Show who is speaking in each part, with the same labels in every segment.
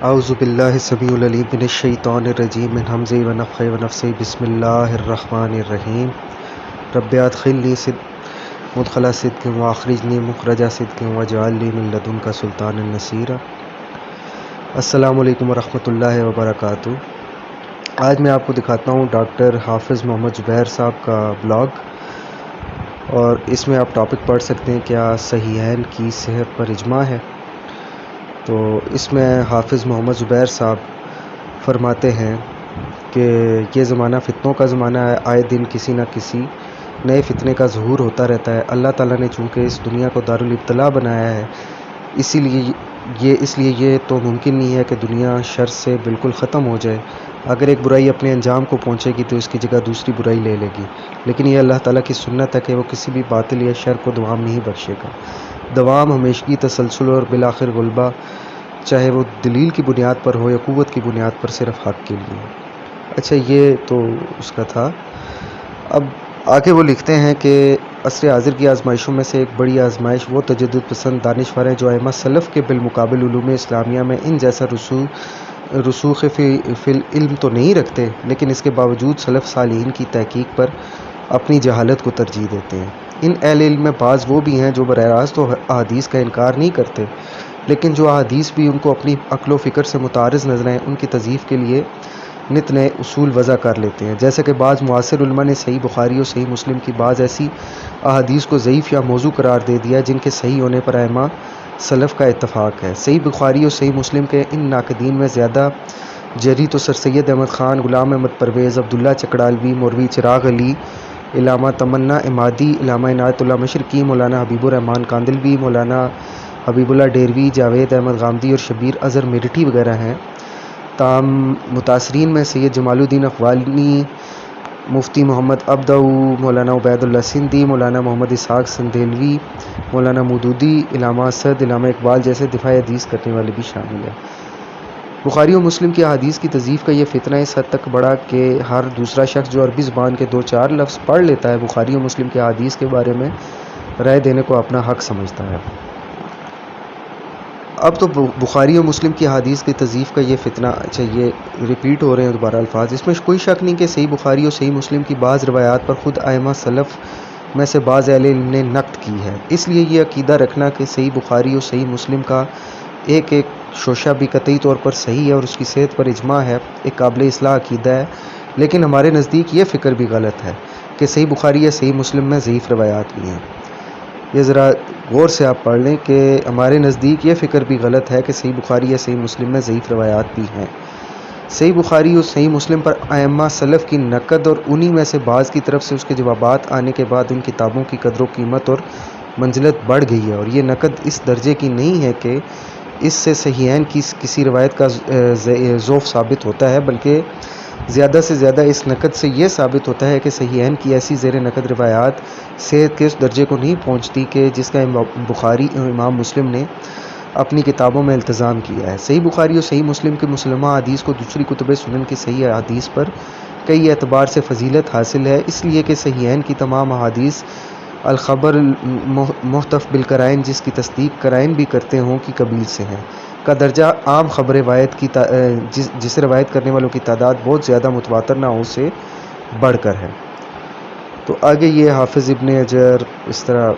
Speaker 1: اعوذ باللہ السمیع العلیم من الشیطان الرجیم من حمزہ ونفخہ ونفثہ بسم اللہ الرحمن الرحیم رب ادخلنی مدخل صدق واخرجنی مخرج صدق واجعل لی من لدنک سلطانا نصیرا۔ السلام علیکم ورحمۃ اللہ وبرکاتہ۔ آج میں آپ کو دکھاتا ہوں ڈاکٹر حافظ محمد زبیر صاحب کا بلاگ، اور اس میں آپ ٹاپک پڑھ سکتے ہیں کیا صحیحین کی صحت پر اجماع ہے۔ تو اس میں حافظ محمد زبیر صاحب فرماتے ہیں کہ یہ زمانہ فتنوں کا زمانہ ہے، آئے دن کسی نہ کسی نئے فتنے کا ظہور ہوتا رہتا ہے۔ اللہ تعالیٰ نے چونکہ اس دنیا کو دارالابتلاء بنایا ہے، اس لیے یہ تو ممکن نہیں ہے کہ دنیا شر سے بالکل ختم ہو جائے۔ اگر ایک برائی اپنے انجام کو پہنچے گی تو اس کی جگہ دوسری برائی لے لے گی، لیکن یہ اللہ تعالیٰ کی سنت ہے کہ وہ کسی بھی باطل یا شر کو دوام نہیں بخشے گا۔ دوام، ہمیشگی، تسلسل اور بالآخر غلبہ، چاہے وہ دلیل کی بنیاد پر ہو یا قوت کی بنیاد پر، صرف حق کے لیے۔ اچھا، یہ تو اس کا تھا۔ اب آگے وہ لکھتے ہیں کہ عصر حاضر کی آزمائشوں میں سے ایک بڑی آزمائش وہ تجدد پسند دانشور ہیں جو ائمہ سلف کے بالمقابل علوم اسلامیہ میں ان جیسا رسوخ فی العلم تو نہیں رکھتے، لیکن اس کے باوجود سلف صالحین کی تحقیق پر اپنی جہالت کو ترجیح دیتے ہیں۔ ان اہل علم میں بعض وہ بھی ہیں جو براہ راست تو احادیث کا انکار نہیں کرتے، لیکن جو احادیث بھی ان کو اپنی عقل و فکر سے متعارض نظر آئیں، ان کی تضعیف کے لیے نت نئے اصول وضع کر لیتے ہیں۔ جیسے کہ بعض معاصر علماء نے صحیح بخاری اور صحیح مسلم کی بعض ایسی احادیث کو ضعیف یا موضوع قرار دے دیا جن کے صحیح ہونے پر ائمہ سلف کا اتفاق ہے۔ صحیح بخاری اور صحیح مسلم کے ان ناقدین میں زیادہ جری تو سر سید احمد خان، غلام احمد پرویز، عبداللہ چکڑالوی، مولوی چراغ علی، علامہ تمنا عمادی، علامہ عنایت اللہ مشرقی، مولانا حبیب الرحمان کاندلوی، مولانا حبیب اللہ ڈیروی، جاوید احمد غامدی اور شبیر اظہر میرٹھی وغیرہ ہیں۔ تاہم متاثرین میں سید جمال الدین اقوانی، مفتی محمد ابدعو، مولانا عبید اللہ سندھی، مولانا محمد اسحاق سندیلوی، مولانا مودودی، علامہ اسد، علامہ اقبال جیسے دفاع حدیث کرنے والے بھی شامل ہیں۔ بخاری و مسلم کی احادیث کی تضعیف کا یہ فتنہ اس حد تک بڑھا کہ ہر دوسرا شخص جو عربی زبان کے 2-4 لفظ پڑھ لیتا ہے، بخاری و مسلم کی احادیث کے بارے میں رائے دینے کو اپنا حق سمجھتا ہے۔ اب تو بخاری و مسلم کی احادیث کی تضعیف کا یہ فتنہ، اچھا یہ ریپیٹ ہو رہے ہیں دوبارہ الفاظ، اس میں کوئی شک نہیں کہ صحیح بخاری اور صحیح مسلم کی بعض روایات پر خود ائمہ سلف میں سے بعض اہل علم نے نقد کی ہے۔ اس لیے یہ عقیدہ رکھنا کہ صحیح بخاری اور صحیح مسلم کا ایک شوشہ بھی قطعی طور پر صحیح ہے اور اس کی صحت پر اجماع ہے، ایک قابل اصلاح عقیدہ ہے، لیکن ہمارے نزدیک یہ فکر بھی غلط ہے کہ صحیح بخاری یا صحیح مسلم میں ضعیف روایات بھی ہیں۔ یہ ذرا غور سے آپ پڑھ لیں کہ ہمارے نزدیک یہ فکر بھی غلط ہے کہ صحیح بخاری یا صحیح مسلم میں ضعیف روایات بھی ہیں۔ صحیح بخاری اور صحیح مسلم پر ائمہ سلف کی نقد اور انہی میں سے بعض کی طرف سے اس کے جوابات آنے کے بعد ان کتابوں کی قدر و قیمت اور منزلت بڑھ گئی ہے، اور یہ نقد اس درجے کی نہیں ہے کہ اس سے صحیحین کی کسی روایت کا ضعف ثابت ہوتا ہے، بلکہ زیادہ سے زیادہ اس نقد سے یہ ثابت ہوتا ہے کہ صحیحین کی ایسی زیر نقد روایات صحت کے اس درجے کو نہیں پہنچتی کہ جس کا امام بخاری اور امام مسلم نے اپنی کتابوں میں التزام کیا ہے۔ صحیح بخاری اور صحیح مسلم کی مسلمہ حدیث کو دوسری کتب سنن کی صحیح حدیث پر کئی اعتبار سے فضیلت حاصل ہے، اس لیے کہ صحیحین کی تمام احادیث الخبر المحتف بالقرائن، جس کی تصدیق قرائن بھی کرتے ہوں، کی قبیل سے ہیں، کا درجہ عام خبر روایت کی جسے روایت کرنے والوں کی تعداد بہت زیادہ متواتر نہ ہو سے بڑھ کر ہے۔ تو آگے یہ حافظ ابن حجر اس طرح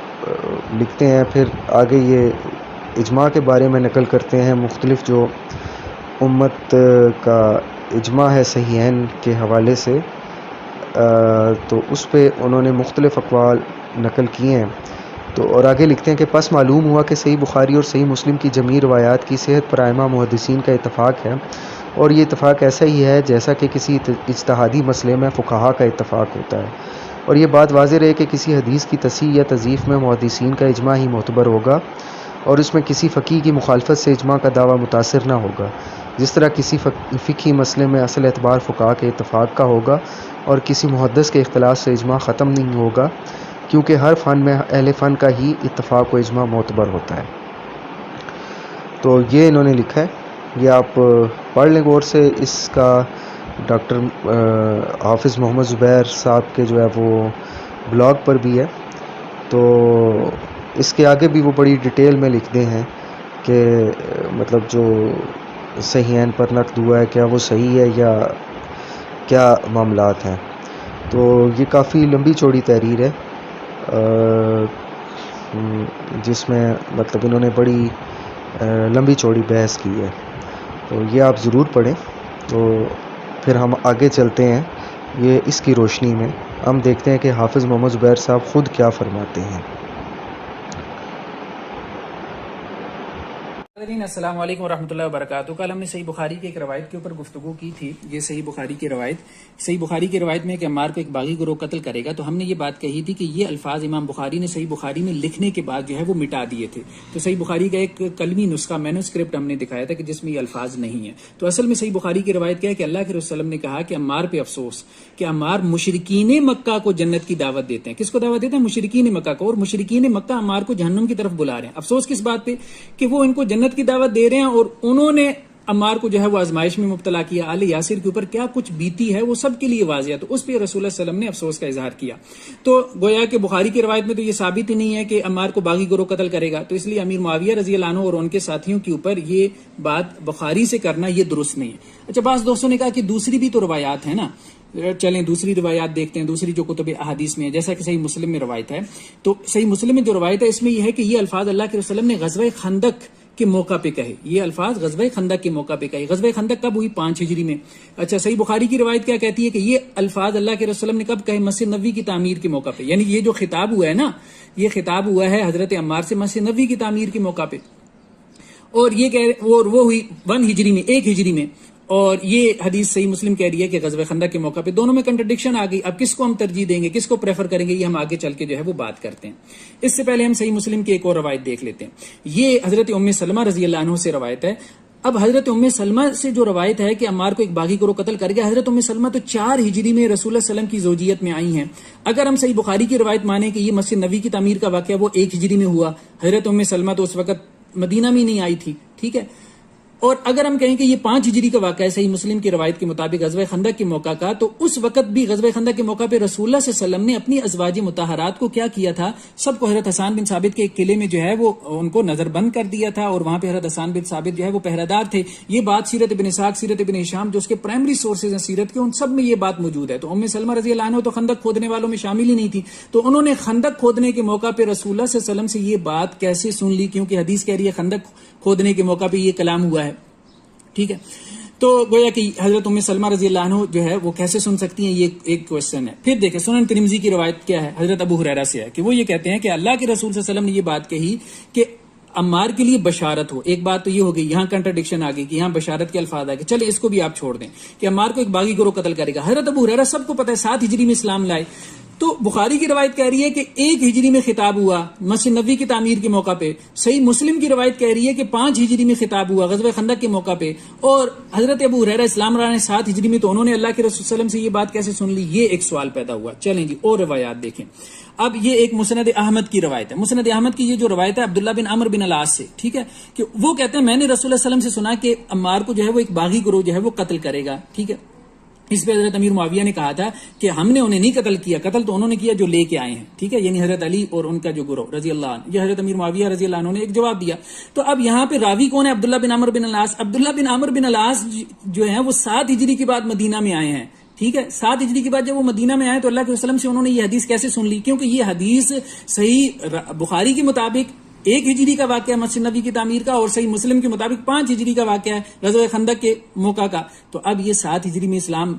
Speaker 1: لکھتے ہیں، پھر آگے یہ اجماع کے بارے میں نقل کرتے ہیں، مختلف جو امت کا اجماع ہے صحیحین کے حوالے سے، تو اس پہ انہوں نے مختلف اقوال نقل کیے ہیں۔ تو اور آگے لکھتے ہیں کہ پس معلوم ہوا کہ صحیح بخاری اور صحیح مسلم کی جمیع روایات کی صحت پر ائمہ محدثین کا اتفاق ہے، اور یہ اتفاق ایسا ہی ہے جیسا کہ کسی اجتہادی مسئلے میں فقہاء کا اتفاق ہوتا ہے، اور یہ بات واضح رہے کہ کسی حدیث کی تصحیح یا تضعیف میں محدثین کا اجماع ہی معتبر ہوگا، اور اس میں کسی فقیہ کی مخالفت سے اجماع کا دعویٰ متاثر نہ ہوگا، جس طرح کسی فقہی مسئلے میں اصل اعتبار فقہاء کے اتفاق کا ہوگا اور کسی محدث کے اختلاف سے اجماع ختم نہیں ہوگا، کیونکہ ہر فن میں اہل فن کا ہی اتفاق و اجماع معتبر ہوتا ہے۔ تو یہ انہوں نے لکھا ہے، یہ آپ پڑھ لیں غور سے، اس کا ڈاکٹر حافظ محمد زبیر صاحب کے جو ہے وہ بلاگ پر بھی ہے، تو اس کے آگے بھی وہ بڑی ڈیٹیل میں لکھتے ہیں کہ مطلب جو صحیحین پر نقد ہوا ہے، کیا وہ صحیح ہے یا کیا معاملات ہیں. تو یہ کافی لمبی چوڑی تحریر ہے جس میں مطلب انہوں نے بڑی لمبی چوڑی بحث کی ہے. تو یہ آپ ضرور پڑھیں. تو پھر ہم آگے چلتے ہیں. یہ اس کی روشنی میں ہم دیکھتے ہیں کہ حافظ محمد زبیر صاحب خود کیا فرماتے ہیں.
Speaker 2: السلام علیکم ورحمۃ اللہ وبرکاتہ. کل ہم نے صحیح بخاری کی ایک روایت کے اوپر گفتگو کی تھی. یہ صحیح بخاری کی روایت میں کہ عمار کو ایک باغی گروہ قتل کرے گا. تو ہم نے یہ بات کہی تھی کہ یہ الفاظ امام بخاری نے صحیح بخاری میں لکھنے کے بعد جو ہے وہ مٹا دیے تھے. تو صحیح بخاری کا ایک کلمی نسخہ مینوسکرپٹ ہم نے دکھایا تھا کہ جس میں یہ الفاظ نہیں ہیں. تو اصل میں صحیح بخاری کی روایت کیا ہے کہ اللہ کے رسول وسلم نے کہا کہ عمار پہ افسوس کہ عمار مشرکین مکہ کو جنت کی دعوت دیتے ہیں. کس کو دعوت دیتے ہیں؟ مشرکین مکہ کو. اور مشرکین مکہ عمار کو جہنم کی طرف بلا رہے ہیں. افسوس کس بات پہ؟ کہ وہ ان کو جنت کی دعوت دے رہے ہیں اور انہوں نے عمار کو جو ہے وہ آزمائش میں مبتلا کیا. آل یاسر کے اوپر کیا کچھ بیتی ہے وہ سب کے لیے واضح ہے. تو اس پہ رسول اللہ صلی اللہ علیہ وسلم نے افسوس کا اظہار کیا. تو گویا کہ بخاری کی روایت میں تو یہ ثابت ہی نہیں ہے کہ عمار کو باغی گروہ قتل کرے گا. تو اس لیے امیر معاویہ رضی اللہ عنہ اور ان کے ساتھیوں کے اوپر یہ بات بخاری سے کرنا یہ درست نہیں ہے. اچھا، بعض دوستوں نے کہا کہ دوسری بھی تو روایات ہیں نا. چلیں دوسری روایات دیکھتے ہیں. دوسری جو کتب احادیث میں ہے، جیسا کہ صحیح مسلم میں روایت ہے. تو صحیح مسلم میں جو روایت ہے اس میں یہ ہے کہ یہ الفاظ اللہ کے رسول نے غزوہ خندق کے موقع پہ کہے. یہ الفاظ غزوہ خندق کے موقع پہ کہے. غزوہ خندق کب ہوئی؟ 5 ہجری میں. اچھا، صحیح بخاری کی روایت کیا کہتی ہے کہ یہ الفاظ اللہ کے رسول نے کب کہے؟ مسجد نبوی کی تعمیر کے موقع پہ. یعنی یہ جو خطاب ہوا ہے نا، یہ خطاب ہوا ہے حضرت عمار سے مسجد نبوی کی تعمیر کے موقع پہ. اور یہ وہ ہوئی 1 ہجری میں، 1 ہجری میں. اور یہ حدیث صحیح مسلم کہہ رہی ہے کہ غزوہ خندق کے موقع پہ. دونوں میں کنٹرڈکشن آ گئی. اب کس کو ہم ترجیح دیں گے، کس کو پریفر کریں گے، یہ ہم آگے چل کے جو ہے وہ بات کرتے ہیں. اس سے پہلے ہم صحیح مسلم کی ایک اور روایت دیکھ لیتے ہیں. یہ حضرت ام سلمہ رضی اللہ عنہ سے روایت ہے. اب حضرت ام سلمہ سے جو روایت ہے کہ عمار کو ایک باغی گروہ قتل کر گیا، حضرت ام سلمہ تو 4 ہجری میں رسول اللہ صلی اللہ علیہ وسلم کی زوجیت میں آئی ہیں. اگر ہم صحیح بخاری کی روایت مانیں کہ یہ مسجد نبوی کی تعمیر کا واقعہ وہ 1 ہجری میں ہوا، حضرت ام سلمہ تو اس وقت مدینہ میں نہیں آئی تھی. ٹھیک ہے. اور اگر ہم کہیں کہ یہ 5 ہجری کا واقعہ ہے صحیح مسلم کی روایت کے مطابق غزوہ خندق کے موقع کا، تو اس وقت بھی غزوہ خندق کے موقع پہ رسول اللہ صلی اللہ علیہ وسلم نے اپنی ازواج مطہرات کو کیا کیا تھا؟ سب کو حضرت حسان بن ثابت کے ایک قلعے میں جو ہے وہ ان کو نظر بند کر دیا تھا اور وہاں پہ حضرت حسان بن ثابت جو ہے وہ پہرہ دار تھے. یہ بات سیرت ابن اسحاق، سیرت ابن ہشام جو اس کے پرائمری سورسز ہیں سیرت کے، ان سب میں یہ بات موجود ہے. تو ام سلمہ رضی اللہ عنہ تو خندق کھودنے والوں میں شامل ہی نہیں تھی. تو انہوں نے خندق کھودنے کے موقع پہ رسول اللہ صلی اللہ علیہ وسلم سے یہ بات کیسے سن لی؟ کیونکہ حدیث کہہ رہی ہے خندق کھودنے کے موقع پہ یہ کلام ہوا ہے. ٹھیک ہے. تو گویا کہ حضرت ام سلمہ رضی اللہ عنہ جو ہے وہ کیسے سن سکتی ہیں، یہ ایک کوشچن ہے. پھر دیکھیں سنن ترمذی کی روایت کیا ہے، حضرت ابو ہریرہ سے ہے کہ وہ یہ کہتے ہیں کہ اللہ کے رسول صلی اللہ علیہ وسلم نے یہ بات کہی کہ عمار کے لیے بشارت ہو. ایک بات تو یہ ہو گئی، یہاں کنٹرڈکشن آ گئی کہ یہاں بشارت کے الفاظ آ گئے. چلے اس کو بھی آپ چھوڑ دیں کہ عمار کو ایک باغی گروہ قتل کرے گا. حضرت ابو ہریرہ سب کو پتہ ہے 7 ہجری میں اسلام لائے. تو بخاری کی روایت کہہ رہی ہے کہ 1 ہجری میں خطاب ہوا مسجد نبوی کی تعمیر کے موقع پہ. صحیح مسلم کی روایت کہہ رہی ہے کہ 5 ہجری میں خطاب ہوا غزوہ خندق کے موقع پہ. اور حضرت ابو ہریرہ اسلام لائے 7 ہجری میں. تو انہوں نے اللہ کے رسول صلی اللہ علیہ وسلم سے یہ بات کیسے سن لی؟ یہ ایک سوال پیدا ہوا. چلیں جی اور روایات دیکھیں. اب یہ ایک مسند احمد کی روایت ہے. مسند احمد کی یہ جو روایت ہے عبداللہ بن عمرو بن العاص سے، ٹھیک ہے، کہ وہ کہتے ہیں میں نے رسول اللہ صلی اللہ علیہ وسلم سے سنا کہ عمار کو جو ہے وہ ایک باغی گروہ جو ہے وہ قتل کرے گا. ٹھیک ہے. اس پہ حضرت امیر معاویہ نے کہا تھا کہ ہم نے انہیں نہیں قتل کیا، قتل تو انہوں نے کیا جو لے کے آئے ہیں. ٹھیک ہے، یعنی حضرت علی اور ان کا جو گروہ رضی اللہ عنہ. یہ حضرت امیر معاویہ رضی اللہ عنہ نے ایک جواب دیا. تو اب یہاں پہ راوی کون ہے؟ عبداللہ بن عمرو بن العاص. عبداللہ بن عمرو بن العاص جو ہیں وہ 7 ہجری کے بعد مدینہ میں آئے ہیں. ٹھیک ہے. 7 ہجری کے بعد جب وہ مدینہ میں آئے تو اللہ کے وسلم سے انہوں نے یہ حدیث کیسے سن لی؟ کیونکہ یہ حدیث صحیح بخاری کے مطابق 1 ہجری کا واقعہ مسجد نبی کی تعمیر کا، اور صحیح مسلم کے مطابق 5 ہجری کا واقعہ ہے غزوہ خندق کے موقع کا. تو اب یہ 7 ہجری میں اسلام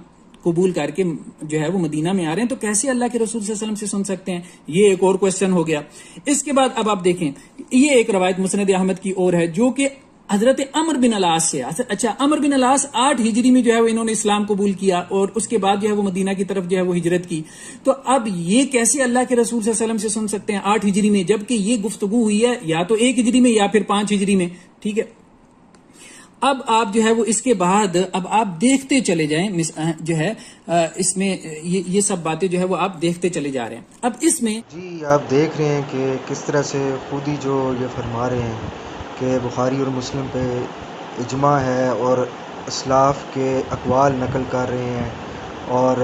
Speaker 2: قبول کر کے جو ہے وہ مدینہ میں آ رہے ہیں، تو کیسے اللہ کے رسول صلی اللہ علیہ وسلم سے سن سکتے ہیں؟ یہ ایک اور کوشچن ہو گیا. اس کے بعد اب آپ دیکھیں یہ ایک روایت مسند احمد کی اور ہے جو کہ حضرت عمر بن العاص سے. اچھا، عمر بن العاص 8 ہجری میں جو ہے وہ انہوں نے اسلام قبول کیا اور اس کے بعد جو ہے وہ مدینہ کی طرف جو ہے وہ ہجرت کی. تو اب یہ کیسے اللہ کے رسول صلی اللہ علیہ وسلم سے سن سکتے ہیں 8 ہجری میں، جبکہ یہ گفتگو ہوئی ہے یا تو 1 ہجری میں یا پھر 5 ہجری میں. ٹھیک ہے. اب آپ جو ہے وہ اس کے بعد اب آپ دیکھتے چلے جائیں جو ہے اس میں یہ سب باتیں جو ہے وہ آپ دیکھتے چلے جا رہے ہیں. اب اس میں
Speaker 1: جی آپ دیکھ رہے ہیں کہ کس طرح سے خود ہی جو یہ فرما رہے ہیں کہ بخاری اور مسلم پہ اجماع ہے اور اسلاف کے اقوال نقل کر رہے ہیں. اور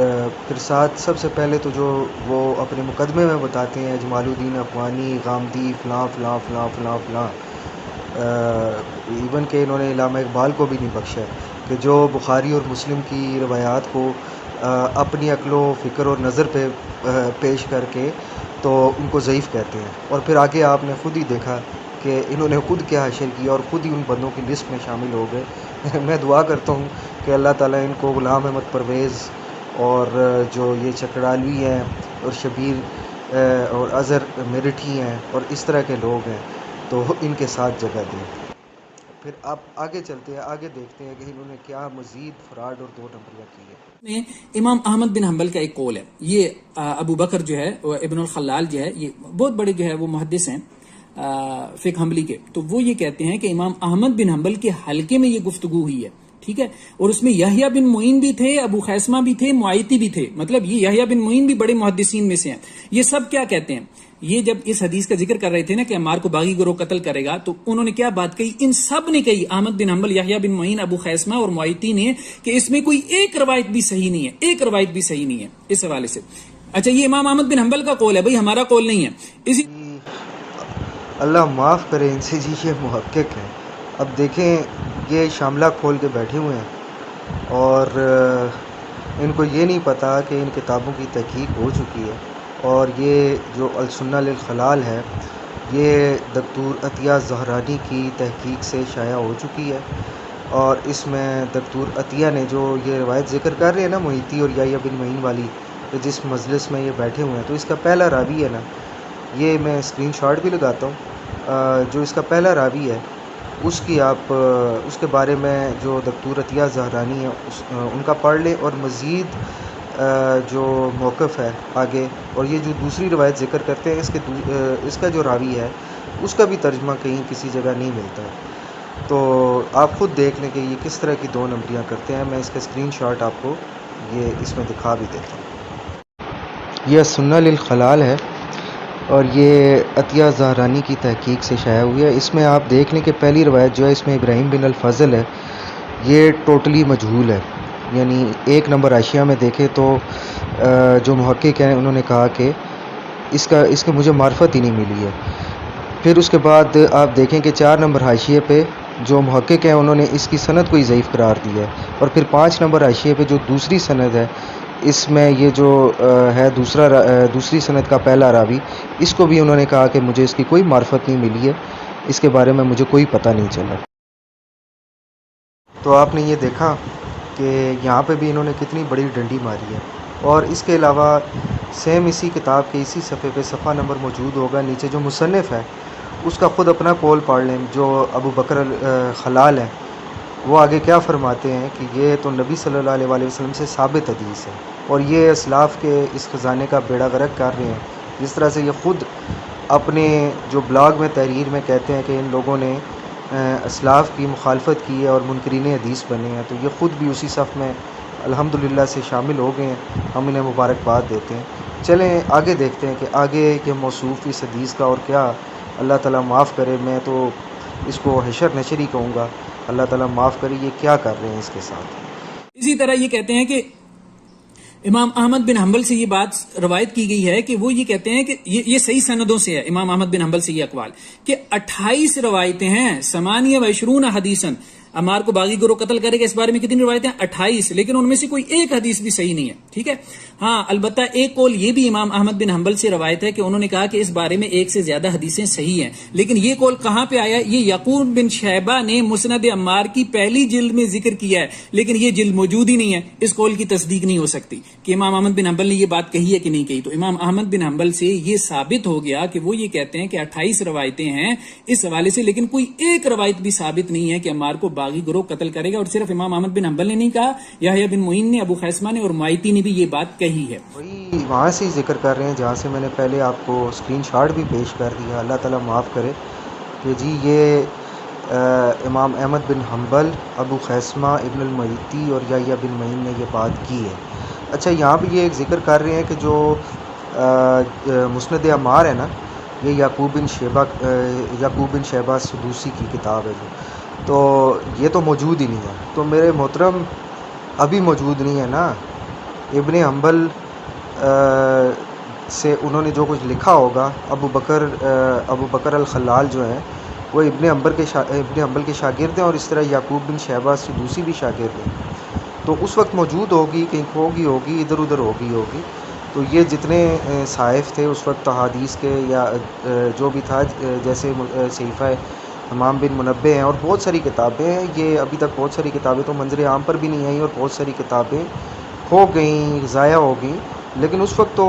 Speaker 1: پھر ساتھ سب سے پہلے تو جو وہ اپنے مقدمے میں بتاتے ہیں جمال الدین افغانی غامدی فلاں فلاں فلاں فلاں فلاں ایون کہ انہوں نے علامہ اقبال کو بھی نہیں بخشا ہے کہ جو بخاری اور مسلم کی روایات کو اپنی عقل و فکر اور نظر پہ پیش کر کے تو ان کو ضعیف کہتے ہیں، اور پھر آگے آپ نے خود ہی دیکھا کہ انہوں نے خود کیا حشر کیا اور خود ہی ان بندوں کی لسٹ میں شامل ہو گئے۔ میں دعا کرتا ہوں کہ اللہ تعالیٰ ان کو غلام احمد پرویز اور جو یہ چکرالوی ہیں اور شبیر اور اظہر میرٹھی ہیں اور اس طرح کے لوگ ہیں تو ان کے ساتھ جگہ دیں۔ پھر آپ آگے چلتے ہیں، آگے دیکھتے ہیں کہ انہوں نے کیا مزید فراڈ اور دو نمبریاں کی ہے۔
Speaker 2: میں امام احمد بن حنبل کا ایک قول ہے، یہ ابو بکر جو ہے ابن الخلال جو ہے، یہ بہت بڑے جو ہے وہ محدث ہیں فقہ حنبلی کے، تو وہ یہ کہتے ہیں کہ امام احمد بن حنبل کے حلقے میں یہ گفتگو ہوئی ہے، ٹھیک ہے، اور اس میں یحییٰ بن معین بھی تھے، ابو خیثمہ بھی تھے، معیطی بھی تھے، مطلب یہ یحییٰ بن معین بھی بڑے محدثین میں سے ہیں۔ یہ سب کیا کہتے ہیں، یہ جب اس حدیث کا ذکر کر رہے تھے نا کہ عمار کو باغی گروہ قتل کرے گا، تو انہوں نے کیا بات کہی، ان سب نے کہی، احمد بن حنبل، یحییٰ بن معین، ابو خیثمہ اور معیطی نے، کہ اس میں کوئی ایک روایت بھی صحیح نہیں ہے، ایک روایت بھی صحیح نہیں ہے اس حوالے سے۔ اچھا، یہ امام احمد بن حنبل کا قول ہے، بھائی ہمارا قول نہیں ہے۔ اسی
Speaker 1: اللہ معاف کرے ان سے جی، یہ محقق ہیں۔ اب دیکھیں یہ شاملہ کھول کے بیٹھے ہوئے ہیں اور ان کو یہ نہیں پتہ کہ ان کتابوں کی تحقیق ہو چکی ہے، اور یہ جو السنہ للخلال ہے یہ دکتور عطیہ زہرانی کی تحقیق سے شائع ہو چکی ہے، اور اس میں دکتور عطیہ نے جو یہ روایت ذکر کر رہے ہیں نا معیطی اور یحییٰ بن معین والی، کہ جس مجلس میں یہ بیٹھے ہوئے ہیں، تو اس کا پہلا راوی ہے نا، یہ میں اسکرین شاٹ بھی لگاتا ہوں، جو اس کا پہلا راوی ہے اس کی آپ اس کے بارے میں جو دکتور عطیہ زہرانی ہے ان کا پڑھ لیں، اور مزید جو موقف ہے آگے، اور یہ جو دوسری روایت ذکر کرتے ہیں اس کا جو راوی ہے اس کا بھی ترجمہ کہیں کسی جگہ نہیں ملتا ہے، تو آپ خود دیکھ لیں کہ یہ کس طرح کی دو نمبریاں کرتے ہیں۔ میں اس کا اسکرین شاٹ آپ کو یہ اس میں دکھا بھی دیتا ہوں۔ یہ سنہ للخلال ہے اور یہ عطیہ زہرانی کی تحقیق سے شائع ہوئی ہے۔ اس میں آپ دیکھ لیں کہ پہلی روایت جو ہے اس میں ابراہیم بن الفضل ہے، یہ ٹوٹلی مجہول ہے، یعنی ایک نمبر حاشیہ میں دیکھیں تو جو محقق ہیں انہوں نے کہا کہ اس کے مجھے معرفت ہی نہیں ملی ہے۔ پھر اس کے بعد آپ دیکھیں کہ 4 نمبر حاشیے پہ جو محقق ہیں انہوں نے اس کی سند کو ہی ضعیف قرار دیا ہے، اور پھر 5 نمبر حاشیے پہ جو دوسری سند ہے اس میں یہ جو ہے دوسری سند کا پہلا راوی، اس کو بھی انہوں نے کہا کہ مجھے اس کی کوئی معرفت نہیں ملی ہے، اس کے بارے میں مجھے کوئی پتہ نہیں چلا۔ تو آپ نے یہ دیکھا کہ یہاں پہ بھی انہوں نے کتنی بڑی ڈنڈی ماری ہے، اور اس کے علاوہ سیم اسی کتاب کے اسی صفحے پہ صفحہ نمبر موجود ہوگا، نیچے جو مصنف ہے اس کا خود اپنا قول پڑھ لیں، جو ابو بکر خلال ہیں، وہ آگے کیا فرماتے ہیں کہ یہ تو نبی صلی اللہ علیہ وآلہ وسلم سے ثابت حدیث ہے، اور یہ اسلاف کے اس خزانے کا بیڑا غرق کر رہے ہیں، جس طرح سے یہ خود اپنے جو بلاگ میں تحریر میں کہتے ہیں کہ ان لوگوں نے اسلاف کی مخالفت کی ہے اور منکرین حدیث بنے ہیں، تو یہ خود بھی اسی صف میں الحمدللہ سے شامل ہو گئے ہیں، ہم انہیں مبارکباد دیتے ہیں۔ چلیں آگے دیکھتے ہیں کہ آگے یہ موصوف اس حدیث کا، اور کیا اللہ تعالیٰ معاف کرے، میں تو اس کو حشر نشر ہی کہوں گا، اللہ تعالیٰ معاف کرے، یہ کیا کر رہے ہیں اس کے ساتھ۔
Speaker 2: اسی طرح یہ کہتے ہیں کہ امام احمد بن حنبل سے یہ بات روایت کی گئی ہے کہ وہ یہ کہتے ہیں کہ یہ صحیح سندوں سے ہے، امام احمد بن حنبل سے یہ اقوال کہ 28 روایتیں ہیں، 28 حدیثاً، عمار کو باغی گروہ قتل کرے گا، اس بارے میں کتنی روایتیں ہیں؟ 28، لیکن ان میں سے کوئی ایک حدیث بھی صحیح نہیں ہے، ٹھیک ہے۔ ہاں، البتہ ایک قول یہ بھی امام احمد بن حنبل سے روایت ہے کہ انہوں نے کہا کہ اس بارے میں ایک سے زیادہ حدیثیں صحیح ہیں، لیکن یہ قول کہاں پہ آیا؟ یہ یعقوب بن شیبہ نے مسند عمار کی پہلی جلد میں ذکر کیا ہے، لیکن یہ جلد موجود ہی نہیں ہے، اس قول کی تصدیق نہیں ہو سکتی کہ امام احمد بن حنبل نے یہ بات کہی ہے کہ نہیں کہی۔ تو امام احمد بن حنبل سے یہ ثابت ہو گیا کہ وہ یہ کہتے ہیں کہ 28 روایتیں ہیں اس حوالے سے، لیکن کوئی ایک روایت بھی ثابت نہیں ہے کہ عمار کو باغی گروہ قتل کرے گا، اور صرف امام احمد بن حنبل نے نہیں کہا، یحییٰ بن معین نے، ابو خیثمہ نے اور معیطی نے بھی یہ بات کہی ہے۔
Speaker 1: وہی وہاں سے ہی ذکر کر رہے ہیں جہاں سے میں نے پہلے آپ کو اسکرین شاٹ بھی پیش کر دیا، اللہ تعالیٰ معاف کرے، کہ جی یہ امام احمد بن حنبل، ابو خیثمہ ابن المعیطی اور یحییٰ بن معین نے یہ بات کی ہے۔ اچھا، یہاں بھی یہ ایک ذکر کر رہے ہیں کہ جو مسند عمار ہے نا، یہ یعقوب بن شیبہ سدوسی کی کتاب ہے، تو یہ تو موجود ہی نہیں ہے، تو میرے محترم ابھی موجود نہیں ہے نا۔ ابن حنبل سے انہوں نے جو کچھ لکھا ہوگا، ابو بکر الخلال جو ہیں، وہ ابن حنبل کے شاگرد ہیں، اور اس طرح یعقوب بن شیبہ سے دوسری بھی شاگرد ہیں. تو اس وقت موجود ہوگی، کہیں کھوگی ہوگی، ادھر ادھر ہوگی. تو یہ جتنے صحائف تھے اس وقت احادیث کے یا جو بھی تھا، جیسے صحیفہ امام بن منبع ہیں اور بہت ساری کتابیں ہیں. یہ ابھی تک بہت ساری کتابیں تو منظر عام پر بھی نہیں آئیں، اور بہت ساری کتابیں کھو گئیں، ضائع ہو گئیں. لیکن اس وقت تو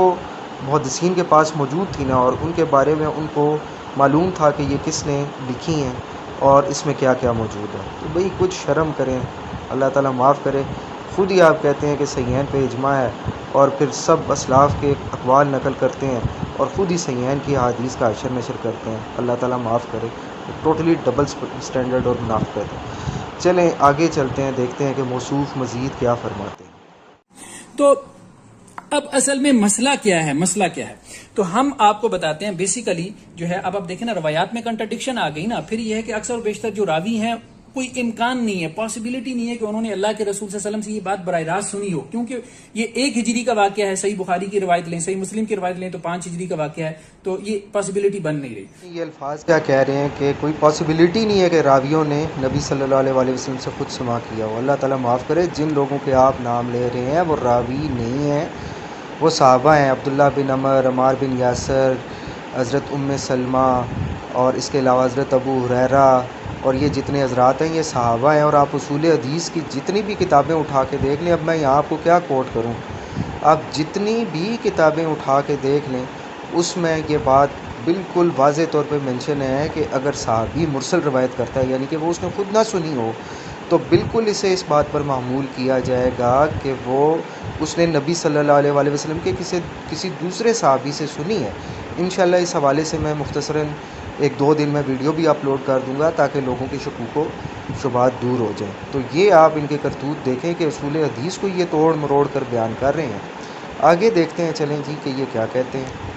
Speaker 1: محدثین کے پاس موجود تھی نا، اور ان کے بارے میں ان کو معلوم تھا کہ یہ کس نے لکھی ہیں اور اس میں کیا کیا موجود ہے. تو بھئی کچھ شرم کریں، اللہ تعالیٰ معاف کرے. خود ہی آپ کہتے ہیں کہ صحیحین پہ اجماع ہے، اور پھر سب اسلاف کے اقوال نقل کرتے ہیں، اور خود ہی صحیحین کی حدیث کا اشر نشر کرتے ہیں. اللہ تعالیٰ معاف کرے. ٹوٹلی ڈبل سٹینڈرڈ اور منافقت ہے. چلیں آگے چلتے ہیں، دیکھتے ہیں کہ موصوف مزید کیا فرماتے ہیں.
Speaker 2: تو اب اصل میں مسئلہ کیا ہے تو ہم آپ کو بتاتے ہیں. بیسیکلی جو ہے اب آپ دیکھیں نا، روایات میں کنٹرڈکشن آ گئی نا. پھر یہ ہے کہ اکثر و بیشتر جو راوی ہیں کوئی امکان نہیں ہے، پاسبلٹی نہیں ہے کہ انہوں نے اللہ کے رسول صلی اللہ علیہ وسلم سے یہ بات براہ راست سنی ہو، کیونکہ یہ 1 ہجری کا واقعہ ہے. صحیح بخاری کی روایت لیں، صحیح مسلم کی روایت لیں تو 5 ہجری کا واقعہ ہے. تو یہ پاسبلٹی بن نہیں رہی.
Speaker 1: یہ الفاظ کیا کہہ رہے ہیں کہ کوئی پاسبلٹی نہیں ہے کہ راویوں نے نبی صلی اللہ علیہ وسلم سے خود سماع کیا ہو. اللہ تعالیٰ معاف کرے. جن لوگوں کے آپ نام لے رہے ہیں وہ راوی نہیں ہیں، وہ صحابہ ہیں. عبداللہ بن عمر، عمار بن یاسر، حضرت ام سلمہ، اور اس کے علاوہ حضرت ابو ہریرہ، اور یہ جتنے حضرات ہیں یہ صحابہ ہیں. اور آپ اصول حدیث کی جتنی بھی کتابیں اٹھا کے دیکھ لیں، اب میں یہاں آپ کو کیا کوٹ کروں، آپ جتنی بھی کتابیں اٹھا کے دیکھ لیں اس میں یہ بات بالکل واضح طور پہ مینشن ہے کہ اگر صحابی مرسل روایت کرتا ہے، یعنی کہ وہ اس نے خود نہ سنی ہو، تو بالکل اسے اس بات پر معمول کیا جائے گا کہ وہ اس نے نبی صلی اللہ علیہ وسلم کے کسی دوسرے صحابی سے سنی ہے. انشاءاللہ اس حوالے سے میں مختصراً 1-2 دن میں ویڈیو بھی اپلوڈ کر دوں گا تاکہ لوگوں کے شکوک و شبہات دور ہو جائیں. تو یہ آپ ان کے کرتوت دیکھیں کہ اصول حدیث کو یہ توڑ مروڑ کر بیان کر رہے ہیں. آگے دیکھتے ہیں، چلیں جی کہ یہ کیا کہتے ہیں.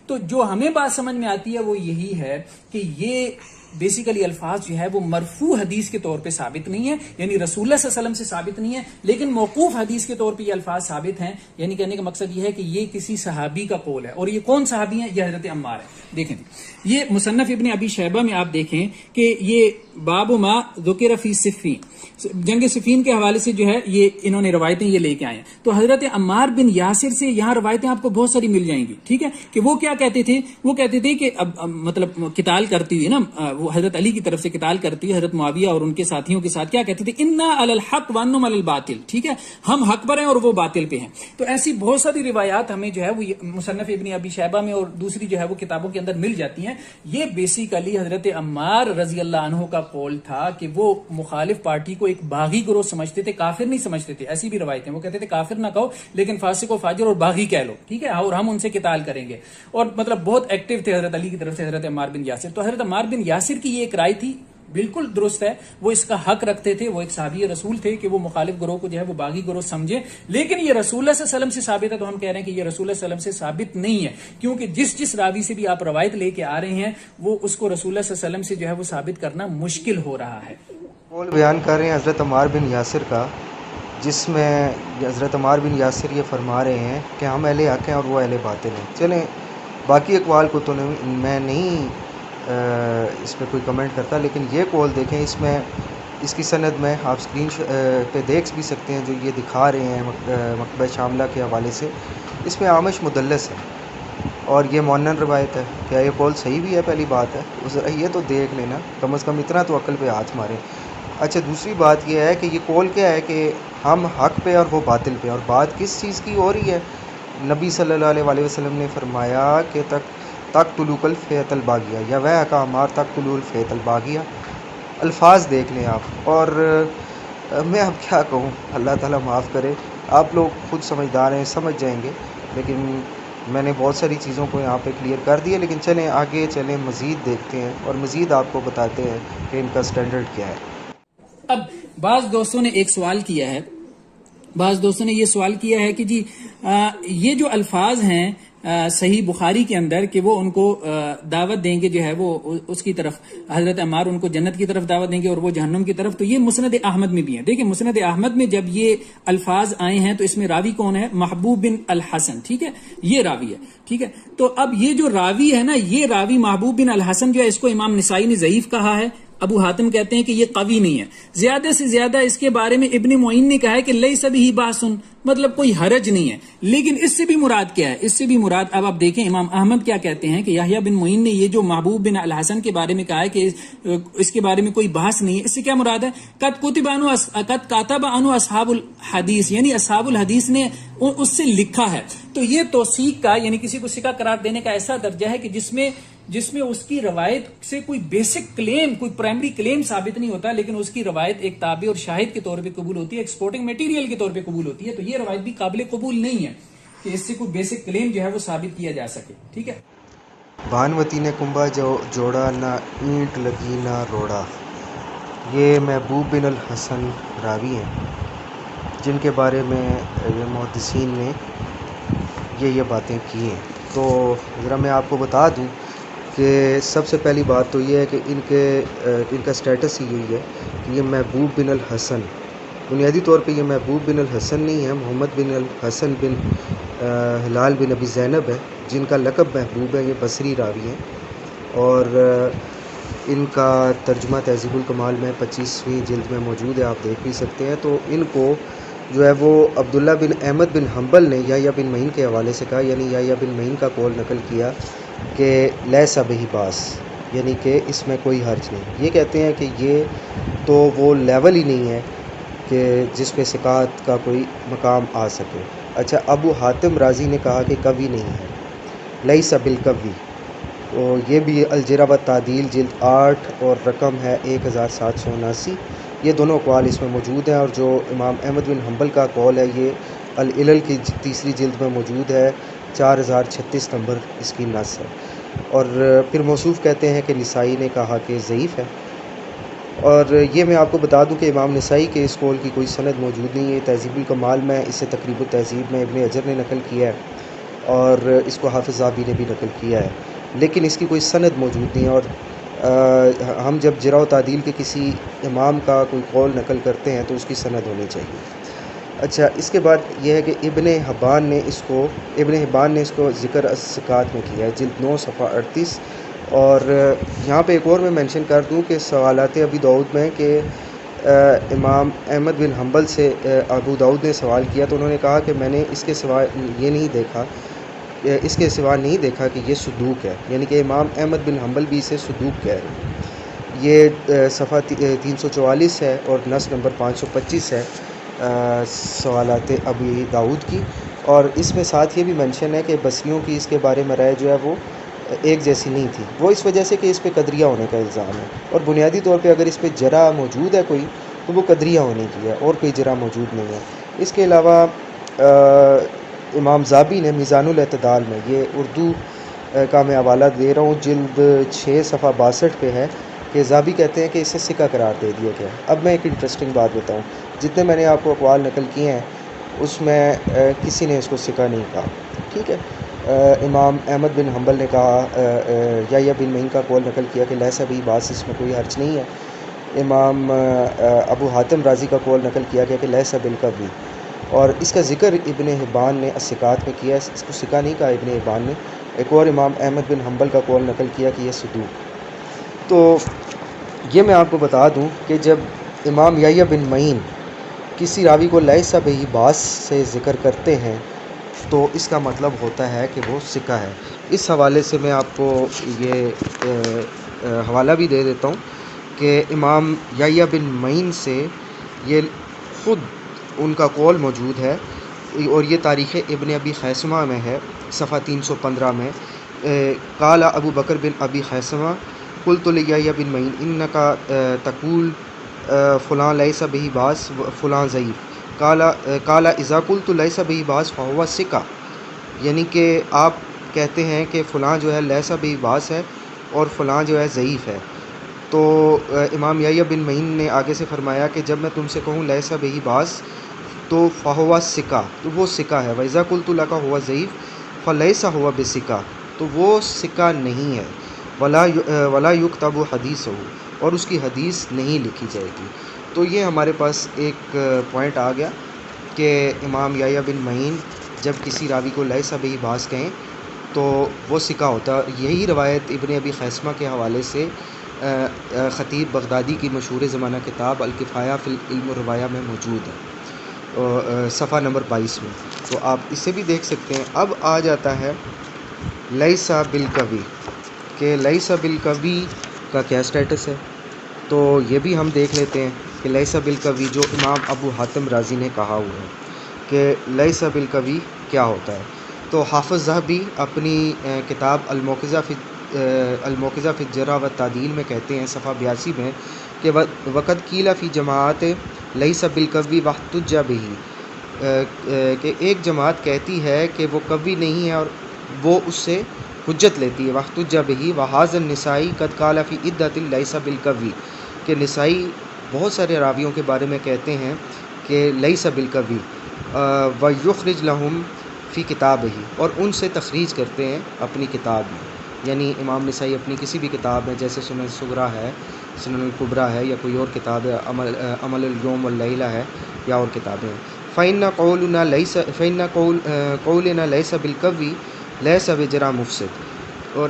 Speaker 2: تو جو ہمیں بات سمجھ میں آتی ہے وہ یہی ہے کہ یہ بیسیکلی الفاظ جو ہے وہ مرفوع حدیث کے طور پہ ثابت نہیں ہے، یعنی رسول اللہ صلی اللہ علیہ وسلم سے ثابت نہیں ہے، لیکن موقوف حدیث کے طور پہ یہ الفاظ ثابت ہیں. یعنی کہنے کا مقصد یہ ہے کہ یہ کسی صحابی کا قول ہے. اور یہ کون صحابی ہیں؟ یہ حضرت عمار ہے. دیکھیں یہ مصنف ابن ابی شیبہ میں آپ دیکھیں کہ یہ باب ما ذکر فی صفین، جنگ صفین کے حوالے سے جو ہے یہ انہوں نے روایتیں یہ لے کے آئے ہیں. تو حضرت عمار بن یاسر سے یہاں روایتیں آپ کو بہت ساری مل جائیں گی. ٹھیک ہے کہ وہ کیا کہتے تھے، وہ کہتے تھے کہ اب مطلب قتال کرتی ہوئی نا، وہ حضرت علی کی طرف سے قتال کرتی ہے حضرت معاویہ اور ان کے ساتھیوں کے ساتھ، کیا کہتے تھے، انا علی الحق وانم علی الباطل. ٹھیک ہے، ہم حق پر ہیں اور وہ باطل پہ ہیں. تو ایسی بہت ساری روایات ہمیں جو ہے وہ مصنف ابن ابی شیبہ میں اور دوسری جو ہے وہ کتابوں کے اندر مل جاتی ہیں. یہ بیسیکلی حضرت عمار رضی اللہ عنہ کا قول تھا کہ وہ مخالف پارٹی کو ایک باغی گروہ سمجھتے تھے، کافر نہیں سمجھتے تھے. ایسی بھی روایتیں، وہ کہتے تھے کافر نہ کہو لیکن فاسق و فاجر اور باغی کہہ لو، ٹھیک ہے، اور ہم ان سے قتال کریں گے. اور مطلب بہت ایکٹیو تھے حضرت علی کی طرف سے حضرت عمار بن یاسر. تو حضرت عمار بن یاسر کی یہ ایک رائے تھی، بالکل درست ہے، وہ اس کا حق رکھتے تھے، وہ ایک صحابی رسول تھے کہ وہ مخالف گروہ کو جو ہے وہ باغی گروہ سمجھے. لیکن یہ رسول اللہ صلی اللہ علیہ وسلم سے ثابت ہے، تو ہم کہہ رہے ہیں کہ یہ رسول اللہ صلی اللہ علیہ وسلم سے ثابت نہیں ہے، کیونکہ جس راوی سے بھی آپ روایت لے کے آ رہے ہیں وہ اس کو رسول اللہ صلی اللہ علیہ وسلم سے جو ہے وہ ثابت کرنا مشکل ہو رہا ہے.
Speaker 1: قول بیان کر رہے ہیں حضرت عمار بن یاسر کا، جس میں حضرت عمار بن یاسر یہ فرما رہے ہیں کہ ہم اہل حق ہیں اور وہ اہل باطل ہیں. چلیں باقی اقوال کو تو میں نہیں اس پہ کوئی کمنٹ کرتا، لیکن یہ قول دیکھیں، اس میں اس کی سند میں آپ اسکرین پہ دیکھ بھی سکتے ہیں جو یہ دکھا رہے ہیں مکتبہ شاملہ کے حوالے سے. اس میں عامش مدلس ہے اور یہ معنن روایت ہے. کیا یہ قول صحیح بھی ہے؟ پہلی بات ہے ذرا یہ تو دیکھ لینا، کم از کم اتنا تو عقل پہ ہاتھ ماریں. اچھا دوسری بات یہ ہے کہ یہ قول کیا ہے کہ ہم حق پہ اور وہ باطل پہ. اور بات کس چیز کی ہو رہی ہے؟ نبی صلی اللہ علیہ وسلم نے فرمایا کہ تک طلوع الفیت الباغیہ، یا وہ حق عمار تک طلوع الفیت الباغیہ. الفاظ دیکھ لیں آپ. اور میں اب کیا کہوں، اللہ تعالیٰ معاف کرے. آپ لوگ خود سمجھدار ہیں، سمجھ جائیں گے، لیکن میں نے بہت ساری چیزوں کو یہاں پہ کلیئر کر دیا. لیکن چلیں آگے چلیں، مزید دیکھتے ہیں اور مزید آپ کو بتاتے ہیں کہ ان کا سٹینڈرڈ کیا ہے.
Speaker 2: اب بعض دوستوں نے ایک سوال کیا ہے بعض دوستوں نے یہ سوال کیا ہے کہ جی یہ جو الفاظ ہیں صحیح بخاری کے اندر کہ وہ ان کو دعوت دیں گے جو ہے وہ اس کی طرف، حضرت عمار ان کو جنت کی طرف دعوت دیں گے اور وہ جہنم کی طرف، تو یہ مسند احمد میں بھی ہیں. دیکھیں مسند احمد میں جب یہ الفاظ آئے ہیں تو اس میں راوی کون ہے؟ محبوب بن الحسن. ٹھیک ہے، یہ راوی ہے. ٹھیک ہے، تو اب یہ جو راوی ہے نا، یہ راوی محبوب بن الحسن جو ہے اس کو امام نسائی نے ضعیف کہا ہے. ابو حاتم کہتے ہیں کہ یہ قوی نہیں ہے. زیادہ سے زیادہ اس کے بارے میں ابن معین نے کہا ہے کہ لیس بہ باسن، مطلب کوئی حرج نہیں ہے. لیکن اس سے بھی مراد کیا ہے؟ اس سے بھی مراد اب آپ دیکھیں امام احمد کیا کہتے ہیں کہ یحییٰ بن معین نے یہ جو محبوب بن الحسن کے بارے میں کہا ہے کہ اس کے بارے میں کوئی بحث نہیں ہے، اس سے کیا مراد ہے؟ قد کاتب عنہ اصحاب الحدیث، یعنی اصحاب الحدیث نے اس سے لکھا ہے. تو یہ توثیق کا یعنی کسی کو ثقہ قرار دینے کا ایسا درجہ ہے کہ جس میں اس کی روایت سے کوئی بیسک کلیم، کوئی پرائمری کلیم ثابت نہیں ہوتا، لیکن اس کی روایت ایک تابع اور شاہد کے طور پہ قبول ہوتی ہے، ایکسپورٹنگ میٹیریل کے طور پہ قبول ہوتی ہے. تو یہ روایت بھی قابل قبول نہیں ہے کہ اس سے کوئی بیسک کلیم جو ہے وہ ثابت کیا جا سکے. ٹھیک ہے.
Speaker 1: بھانوتی نے کنبا جوڑا، نہ اینٹ لگی نہ روڑا. یہ محبوب بن الحسن راوی ہیں جن کے بارے میں یہ محدثین نے یہ باتیں کی ہیں. تو ذرا میں آپ کو بتا دوں کہ سب سے پہلی بات تو یہ ہے کہ ان کا سٹیٹس ہی یہی ہے کہ یہ محبوب بن الحسن، بنیادی طور پہ یہ محبوب بن الحسن نہیں ہے، محمد بن الحسن بن ہلال بن ابی زینب ہے جن کا لقب محبوب ہے. یہ بصری راوی ہیں اور ان کا ترجمہ تہذیب الکمال میں 25ویں جلد میں موجود ہے، آپ دیکھ بھی سکتے ہیں. تو ان کو جو ہے وہ عبداللہ بن احمد بن حنبل نے یحییٰ بن معین کے حوالے سے کہا، یعنی یحییٰ بن معین کا قول نقل کیا کہ لیس بہ باس، یعنی کہ اس میں کوئی حرج نہیں. یہ کہتے ہیں کہ یہ تو وہ لیول ہی نہیں ہے کہ جس پہ ثقات کا کوئی مقام آ سکے. اچھا، ابو حاتم رازی نے کہا کہ کوی نہیں ہے، لیس بالکوی. تو یہ بھی الجرح و تعدیل جلد 8 اور رقم ہے 1779. یہ دونوں اقوال اس میں موجود ہیں، اور جو امام احمد بن حنبل کا قول ہے یہ العلل کی 3 جلد میں موجود ہے، 4036 نمبر اس کی نص ہے. اور پھر موصوف کہتے ہیں کہ نسائی نے کہا کہ ضعیف ہے. اور یہ میں آپ کو بتا دوں کہ امام نسائی کے اس قول کی کوئی سند موجود نہیں ہے. تہذیب الکمال میں اسے تقریب التہذیب میں ابن حجر نے نقل کیا ہے اور اس کو حافظ ذہبی نے بھی نقل کیا ہے، لیکن اس کی کوئی سند موجود نہیں ہے. اور ہم جب جرح و تعدیل کے کسی امام کا کوئی قول نقل کرتے ہیں تو اس کی سند ہونی چاہیے. اچھا، اس کے بعد یہ ہے کہ ابن حبان نے اس کو ذکر الثقات میں کیا ہے، جلد 9 صفحہ 38. اور یہاں پہ ایک اور میں مینشن کر دوں کہ سوالات ابی داؤد میں کہ امام احمد بن حنبل سے ابو داؤد نے سوال کیا تو انہوں نے کہا کہ میں نے اس کے سوا نہیں دیکھا کہ یہ صدوق ہے، یعنی کہ امام احمد بن حنبل بھی اسے صدوق کہہ رہے ہیں. یہ صفحہ 344 ہے اور نص نمبر 525 ہے سوالات ابی داؤد کی. اور اس میں ساتھ یہ بھی مینشن ہے کہ بصریوں کی اس کے بارے میں رائے جو ہے وہ ایک جیسی نہیں تھی، وہ اس وجہ سے کہ اس پہ قدریہ ہونے کا الزام ہے. اور بنیادی طور پہ اگر اس پہ جرح موجود ہے کوئی تو وہ قدریہ ہونے کی ہے، اور کوئی جرح موجود نہیں ہے. اس کے علاوہ امام ذہبی نے میزان الاعتدال میں، یہ اردو کا میں حوالہ دے رہا ہوں، جلد 6 صفحہ 62 پہ ہے کہ ذہبی کہتے ہیں کہ اسے ثقہ قرار دے دیا گیا. اب میں ایک انٹرسٹنگ بات بتاؤں، جتنے میں نے آپ کو اقوال نقل کیے ہیں اس میں کسی نے اس کو ثقہ نہیں کہا. ٹھیک ہے، امام احمد بن حنبل نے کہا، یحییٰ بن معین کا قول نقل کیا کہ لیس بہ باس، اس میں کوئی حرج نہیں ہے. امام ابو حاتم رازی کا قول نقل کیا گیا کہ لیس بالکوی. اور اس کا ذکر ابن حبان نے الثقات میں کیا، اس کو ثقہ نہیں کہا ابن حبان نے. ایک اور امام احمد بن حنبل کا قول نقل کیا کہ یہ صدوق. تو یہ میں آپ کو بتا دوں کہ جب امام یحییٰ بن معین کسی راوی کو لیس بہ باس سے ذکر کرتے ہیں تو اس کا مطلب ہوتا ہے کہ وہ ثقہ ہے. اس حوالے سے میں آپ کو یہ حوالہ بھی دے دیتا ہوں کہ امام یحییٰ بن معین سے یہ خود ان کا قول موجود ہے، اور یہ تاریخ ابن ابی خیثمہ میں ہے، صفحہ 315 میں. قال ابو بکر بن ابی خیثمہ قلت لیحییٰ بن معین انکا تقول فلاں لیس بہ باس فلاں ضعیف. قال اذا قلت لیس بہ باس فہو ثقہ، یعنی کہ آپ کہتے ہیں کہ فلاں جو ہے لیس بہ باس ہے اور فلاں جو ہے ضعیف ہے. تو امام یحییٰ بن معین نے آگے سے فرمایا کہ جب میں تم سے کہوں لیس بہ باس تو فہوا سکا، تو وہ سکا ہے. وَإِذَا قُلْتُ لَكَ هُوَ ضعیف فَلَيْسَ هُوَ بِسِکا، تو وہ سکا نہیں ہے. وَلَا يُكْتَبُ حَدِيثُهُ، اور اس کی حدیث نہیں لکھی جائے گی. تو یہ ہمارے پاس ایک پوائنٹ آ گیا کہ امام یحییٰ بن معین جب کسی راوی کو لیس بہ باس کہیں تو وہ سکا ہوتا ہے. یہی روایت ابن ابی خیثمہ کے حوالے سے خطیب بغدادی کی مشہور زمانہ کتاب الکفایہ فی العلم الروایہ میں موجود ہے، صفحہ نمبر 22 میں. تو آپ اسے بھی دیکھ سکتے ہیں. اب آ جاتا ہے لیس بالقوی، کہ لیس بالقوی کا کیا سٹیٹس ہے. تو یہ بھی ہم دیکھ لیتے ہیں کہ لیس بالقوی جو امام ابو حاتم رازی نے کہا ہوا ہے کہ لیس بالقوی کیا ہوتا ہے. تو حافظ ذہبی اپنی کتاب الموقظہ فی الجرح والتعدیل میں کہتے ہیں صفحہ 82 میں کہ وقت قیل فی جماعت لیس بالقوی واحتج بہ، کہ ایک جماعت کہتی ہے کہ وہ قوی نہیں ہے اور وہ اس سے حجت لیتی ہے. واحتج بہ وھذا النسائی قد قال فی عدۃ لیس بالقوی، کہ نسائی بہت سارے راویوں کے بارے میں کہتے ہیں کہ لیس بالقوی. ویخرج لہم فی کتابہ، اور ان سے تخریج کرتے ہیں اپنی کتاب میں. یعنی امام نسائی اپنی کسی بھی کتاب میں، جیسے سنن صغریٰ ہے، سنن الکبریٰ ہے، یا کوئی اور کتاب ہے، عمل الیوم واللیلہ ہے، یا اور کتابیں ہیں. فإن قولنا لیس بالقوی لیس بجرح مفسد، اور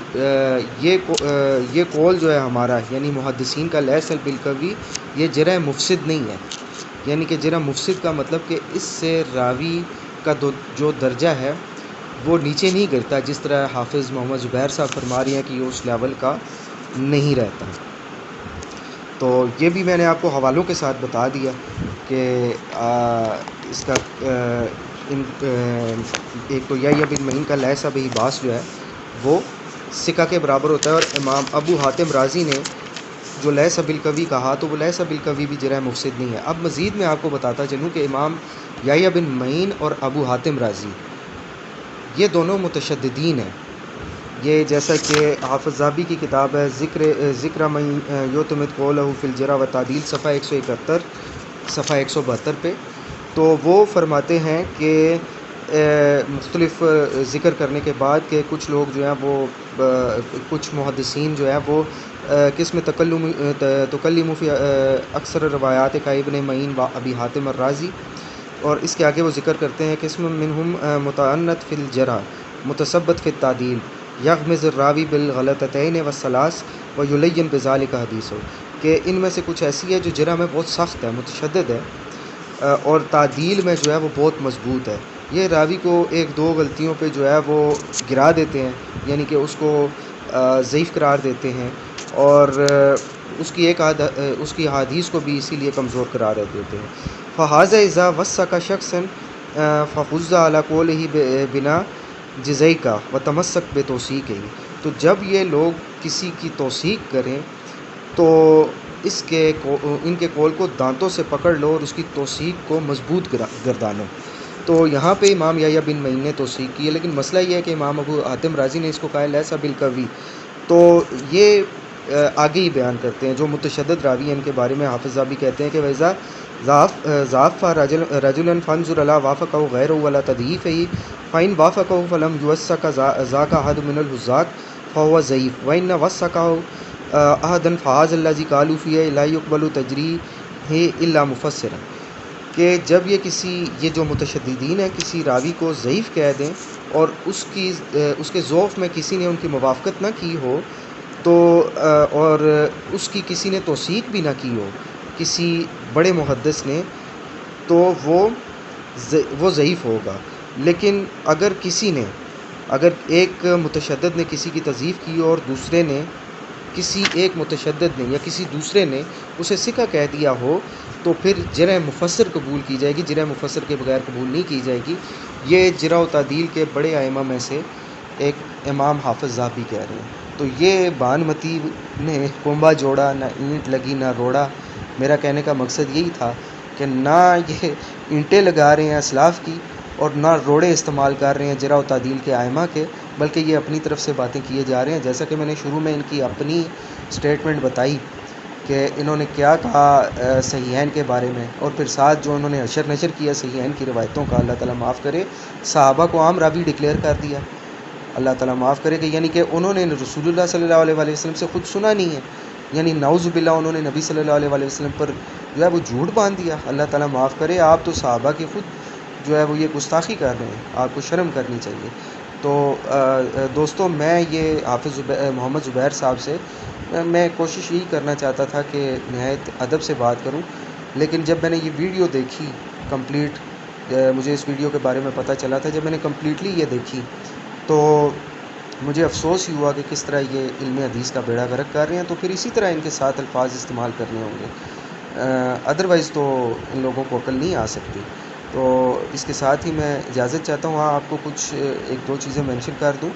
Speaker 1: یہ قول جو ہے ہمارا یعنی محدثین کا لیس بالقوی، یہ جرح مفسد نہیں ہے. یعنی کہ جرح مفسد کا مطلب کہ اس سے راوی کا جو درجہ ہے وہ نیچے نہیں گرتا، جس طرح حافظ محمد زبیر صاحب فرما رہی ہیں کہ یہ اس لیول کا نہیں رہتا. تو یہ بھی میں نے آپ کو حوالوں کے ساتھ بتا دیا کہ اس کا ایک تو یحییٰ بن معین کا لیس بہ باس جو ہے وہ سکہ کے برابر ہوتا ہے، اور امام ابو حاتم رازی نے جو لیس بالقوی کہا تو وہ لیس بالقوی بھی جرح مفسد نہیں ہے. اب مزید میں آپ کو بتاتا چلوں کہ امام یحییٰ بن معین اور ابو حاتم رازی یہ دونوں متشددین ہیں. یہ جیسا کہ حافظ ذہبی کی کتاب ہے ذکر من یعتمد قولہ فی الجرح والتعدیل صفحہ 171 صفحہ 172 پہ، تو وہ فرماتے ہیں کہ مختلف ذکر کرنے کے بعد کہ کچھ لوگ جو ہیں وہ کچھ محدثین جو ہیں وہ قسم تکلم فی اکثر روایات کا ابن معین و ابی حاتم الرازی، اور اس کے آگے وہ ذکر کرتے ہیں قسم منہم متعنت فی الجرح متثبت فی التعدیل یغمز الراوی بالغلطتین والثلاث ویلین بذالک حدیث، کہ ان میں سے کچھ ایسی ہے جو جرح میں بہت سخت ہے، متشدد ہے، اور تعدیل میں جو ہے وہ بہت مضبوط ہے. یہ راوی کو ایک دو غلطیوں پہ جو ہے وہ گرا دیتے ہیں، یعنی کہ اس کو ضعیف قرار دیتے ہیں، اور اس کی حدیث کو بھی اسی لیے کمزور قرار دیتے ہیں. فہذا اذا وثق شخصا فخذ علی قولہ بنا جزیکا وتمسک بتوثیقہ، تو جب یہ لوگ کسی کی توثیق کریں تو ان کے قول کو دانتوں سے پکڑ لو اور اس کی توثیق کو مضبوط گردانو. تو یہاں پہ امام یحییٰ بن معین نے توثیق کی ہے، لیکن مسئلہ یہ ہے کہ امام ابو حاتم رازی نے اس کو کہا ہے لیس بالقوی. تو یہ آگے ہی بیان کرتے ہیں جو متشدد راوی ہیں ان کے بارے میں. حافظ ذہبی کہتے ہیں کہ وَإِذَا ضَعَفَ رَجُلًا فَانظُرْ إِلَىٰ وَافَقَهُ غَيْرُهُ وَلَا تَضْعِيفِهِ فَإِنْ وَافَقَهُ فَلَمْ يُوثِّقْ ذَاكَ أَحَدٌ مِنَ الْحُزَّاقِ فَهُوَ ضَعِيفٌ وَإِنْ وَثَّقَهُ أَحَدٌ فَهَذَا الَّذِي قَالُوا فِيهِ لَا يُقْبَلُ تَجْرِيحُهُ إِلَّا مُفَسِّرًا، کہ جب یہ جو متشددین ہیں کسی راوی کو ضعیف کہہ دیں اور اس کے ضعف میں کسی نے ان کی موافقت نہ کی ہو تو اور اس کی کسی نے توثیق بھی نہ کی ہو کسی بڑے محدث نے، تو وہ ضعیف ہوگا. لیکن اگر ایک متشدد نے کسی کی تضعیف کی اور دوسرے نے کسی ایک متشدد نے یا کسی دوسرے نے اسے سکہ کہہ دیا ہو تو پھر جرح مفسر قبول کی جائے گی، جرح مفسر کے بغیر قبول نہیں کی جائے گی. یہ جرح و تعدیل کے بڑے ائمہ میں سے ایک امام حافظ ذہبی کہہ رہے ہیں. تو یہ بانمتی نے کنبہ جوڑا، نہ اینٹ لگی نہ روڑا. میرا کہنے کا مقصد یہی تھا کہ نہ یہ اینٹیں لگا رہے ہیں اسلاف کی اور نہ روڑے استعمال کر رہے ہیں جرح و تعدیل کے ائمہ کے، بلکہ یہ اپنی طرف سے باتیں کیے جا رہے ہیں. جیسا کہ میں نے شروع میں ان کی اپنی سٹیٹمنٹ بتائی کہ انہوں نے کیا کہا صحیحین کے بارے میں، اور پھر ساتھ جو انہوں نے نشر کیا صحیحین کی روایتوں کا، اللہ تعالیٰ معاف کرے، صحابہ کو عام راوی ڈکلیئر کر دیا، اللہ تعالیٰ معاف کرے، کہ یعنی کہ انہوں نے رسول اللہ صلی اللہ علیہ وسلم سے خود سنا نہیں ہے، یعنی نعوذ باللہ انہوں نے نبی صلی اللہ علیہ وسلم پر جو ہے وہ جھوٹ باندھ دیا۔ اللہ تعالیٰ معاف کرے، آپ تو صحابہ کی خود جو ہے وہ یہ گستاخی کر رہے ہیں، آپ کو شرم کرنی چاہیے۔ تو دوستوں، میں یہ حافظ محمد زبیر صاحب سے میں کوشش یہی کرنا چاہتا تھا کہ نہایت ادب سے بات کروں، لیکن جب میں نے یہ ویڈیو دیکھی کمپلیٹ، مجھے اس ویڈیو کے بارے میں پتہ چلا تھا، جب میں نے کمپلیٹلی یہ دیکھی تو مجھے افسوس ہی ہوا کہ کس طرح یہ علم حدیث کا بیڑا غرق کر رہے ہیں، تو پھر اسی طرح ان کے ساتھ الفاظ استعمال کرنے ہوں گے، ادروائز تو ان لوگوں کو عقل نہیں آ سکتی۔ تو اس کے ساتھ ہی میں اجازت چاہتا ہوں، ہاں آپ کو کچھ ایک دو چیزیں مینشن کر دوں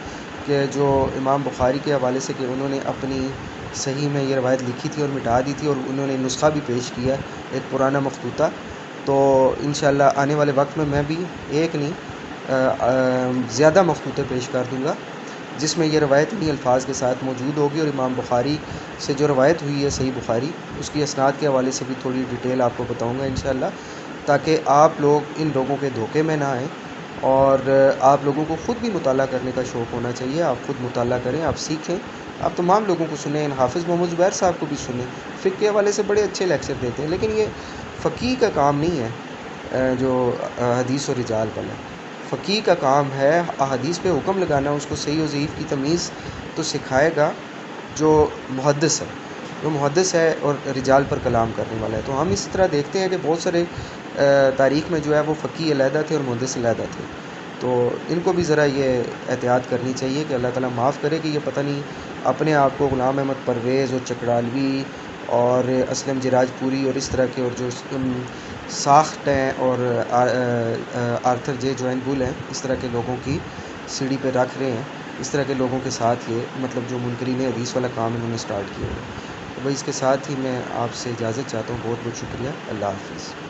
Speaker 1: کہ جو امام بخاری کے حوالے سے کہ انہوں نے اپنی صحیح میں یہ روایت لکھی تھی اور مٹا دی تھی، اور انہوں نے نسخہ بھی پیش کیا ایک پرانا مخطوطہ، تو انشاءاللہ آنے والے وقت میں بھی ایک نہیں زیادہ مخطوطے پیش کر دوں گا جس میں یہ روایت انہی الفاظ کے ساتھ موجود ہوگی، اور امام بخاری سے جو روایت ہوئی ہے صحیح بخاری، اس کی اسناد کے حوالے سے بھی تھوڑی ڈیٹیل آپ کو بتاؤں گا انشاءاللہ، تاکہ آپ لوگ ان لوگوں کے دھوکے میں نہ آئیں، اور آپ لوگوں کو خود بھی مطالعہ کرنے کا شوق ہونا چاہیے، آپ خود مطالعہ کریں، آپ سیکھیں، آپ تمام لوگوں کو سنیں، حافظ محمد زبیر صاحب کو بھی سنیں، فقہ کے حوالے سے بڑے اچھے لیکچر دیتے ہیں، لیکن یہ فقیہ کا کام نہیں ہے جو حدیث و رجال والا۔ فقیہ کا کام ہے احادیث پہ حکم لگانا، اس کو صحیح و ضعیف کی تمیز تو سکھائے گا جو محدث ہے، جو محدث ہے اور رجال پر کلام کرنے والا ہے۔ تو ہم اس طرح دیکھتے ہیں کہ بہت سارے تاریخ میں جو ہے وہ فقیہ علیحدہ تھے اور محدث علیحدہ تھے، تو ان کو بھی ذرا یہ احتیاط کرنی چاہیے کہ اللہ تعالیٰ معاف کرے کہ یہ پتہ نہیں اپنے آپ کو غلام احمد پرویز اور چکڑالوی اور اسلم جراج پوری اور اس طرح کے اور جو ساخت ہیں اور آرتھر جے جوائن بول ہیں، اس طرح کے لوگوں کی سیڑھی پہ رکھ رہے ہیں، اس طرح کے لوگوں کے ساتھ یہ مطلب جو منکرین حدیث والا کام انہوں نے سٹارٹ کیا ہے۔ تو بھائی اس کے ساتھ ہی میں آپ سے اجازت چاہتا ہوں، بہت بہت شکریہ، اللہ حافظ۔